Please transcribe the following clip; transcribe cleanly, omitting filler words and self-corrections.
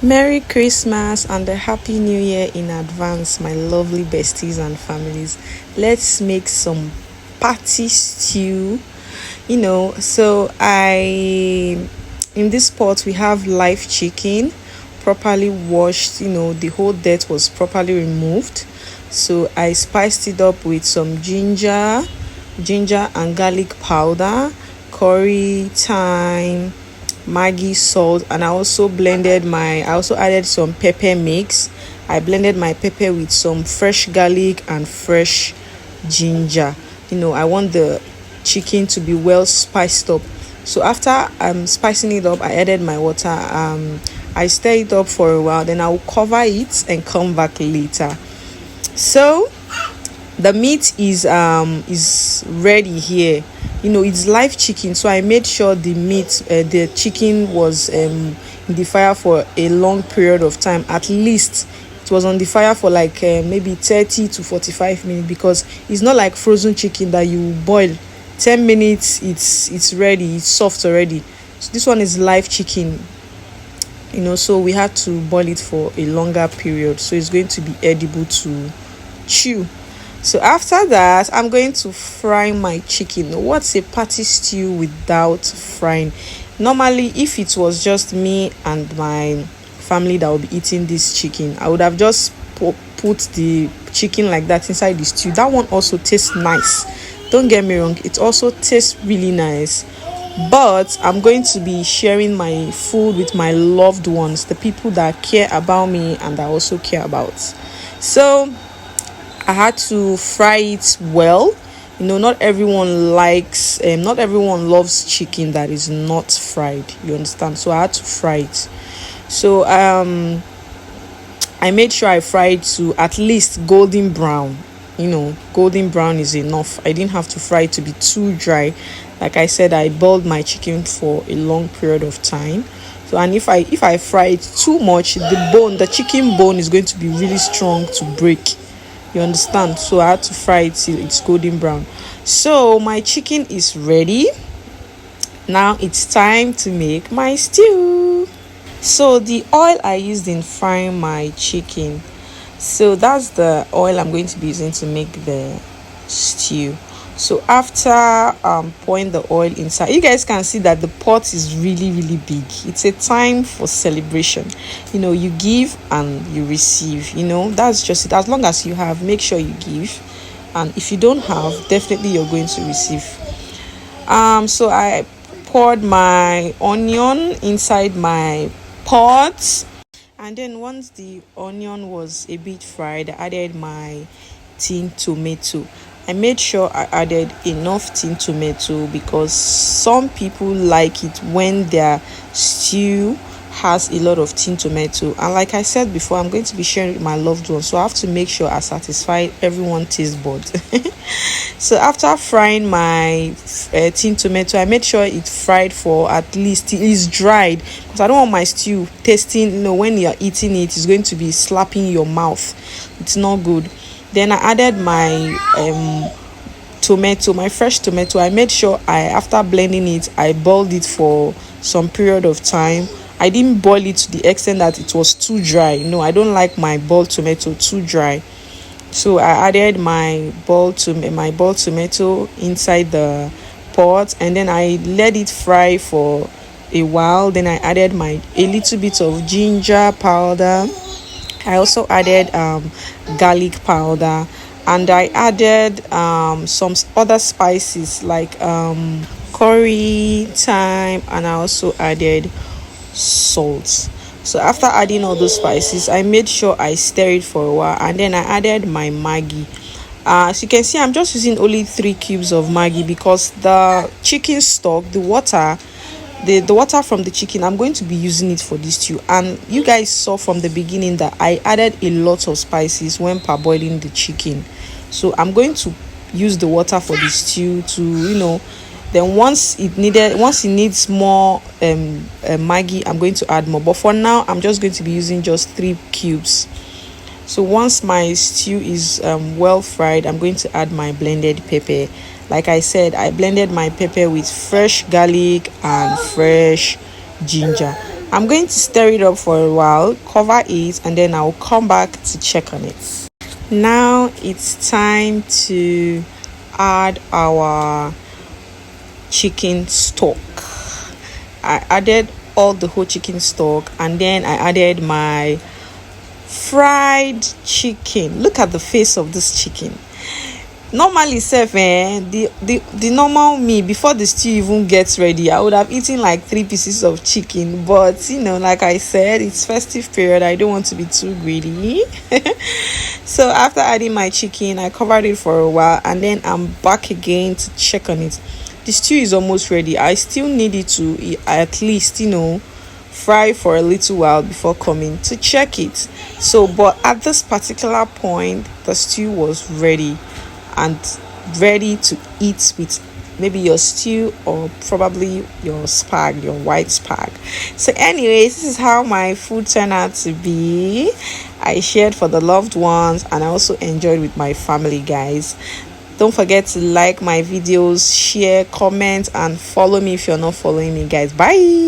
Merry Christmas and a Happy New Year in advance, my lovely besties and families. Let's make some party stew. In this pot we have live chicken, properly washed. The whole dirt was properly removed. So I spiced it up with some ginger and garlic powder, curry, thyme, Maggi, salt, and I also added some pepper mix. I blended my pepper with some fresh garlic and fresh ginger. I want the chicken to be well spiced up. So after spicing it up, I added my water. I stir it up for a while, then I'll cover it and come back later. So the meat is ready here. It's live chicken, so I made sure the chicken was in the fire for a long period of time. At least it was on the fire for like maybe 30 to 45 minutes, because it's not like frozen chicken that you boil 10 minutes, it's ready, it's soft already. So this one is live chicken, so we had to boil it for a longer period, so it's going to be edible to chew. So after that, I'm going to fry my chicken. What's a party stew without frying? Normally, if it was just me and my family that would be eating this chicken, I would have just put the chicken like that inside the stew. That one also tastes nice. Don't get me wrong, it also tastes really nice. But I'm going to be sharing my food with my loved ones, the people that care about me and I also care about. So I had to fry it well. Not everyone loves chicken that is not fried. You understand? So I had to fry it. So I made sure I fried to at least golden brown. Golden brown is enough. I didn't have to fry it to be too dry. Like I said, I boiled my chicken for a long period of time. So, and if I fry it too much, the chicken bone is going to be really strong to break. You understand? So I had to fry it till it's golden brown. So my chicken is ready. Now it's time to make my stew. So the oil I used in frying my chicken, so that's the oil I'm going to be using to make the stew. So after pouring the oil inside, you guys can see that the pot is really really big. It's a time for celebration. You give and you receive. That's just it. As long as you have, make sure you give, and if you don't have, definitely you're going to receive. So I poured my onion inside my pot, and then once the onion was a bit fried, I added my tin tomato. I made sure I added enough tin tomato because some people like it when their stew has a lot of tin tomato. And like I said before, I'm going to be sharing with my loved ones, so I have to make sure I satisfy everyone's taste bud. So after frying my tin tomato, I made sure it fried for at least it is dried, because I don't want my stew tasting. When you're eating it, it's going to be slapping your mouth. It's not good. Then I added my my fresh tomato. I made sure after blending it, I boiled it for some period of time. I didn't boil it to the extent that it was too dry. No, I don't like my boiled tomato too dry. So I added my boiled tomato inside the pot, and then I let it fry for a while. Then I added a little bit of ginger powder. I also added garlic powder, and I added some other spices like curry, thyme, and I also added salt. So after adding all those spices, I made sure I stir it for a while, and then I added my Maggi. As you can see, I'm just using only 3 cubes of Maggi because the chicken stock, the water from the chicken, I'm going to be using it for this stew. And you guys saw from the beginning that I added a lot of spices when parboiling the chicken. So I'm going to use the water for the stew to then once it needs more Maggi, I'm going to add more, but for now I'm just going to be using just 3 cubes. So once my stew is well fried, I'm going to add my blended pepper. Like I said, I blended my pepper with fresh garlic and fresh ginger. I'm going to stir it up for a while, cover it, and then I'll come back to check on it. Now it's time to add our chicken stock. I added all the whole chicken stock, and then I added my fried chicken. Look at the face of this chicken. Normally sef the normal me, before the stew even gets ready, I would have eaten like 3 pieces of chicken, but like I said, it's festive period, I don't want to be too greedy. So after adding my chicken, I covered it for a while, and then I'm back again to check on it. The stew is almost ready. I still need it to at least fry for a little while before coming to check it. So but at this particular point, the stew was ready and ready to eat with maybe your stew or probably your spag, your white spag. So anyways, this is how my food turned out to be. I shared for the loved ones, and I also enjoyed with my family, guys. Don't forget to like my videos, share, comment, and follow me if you're not following me, guys. Bye.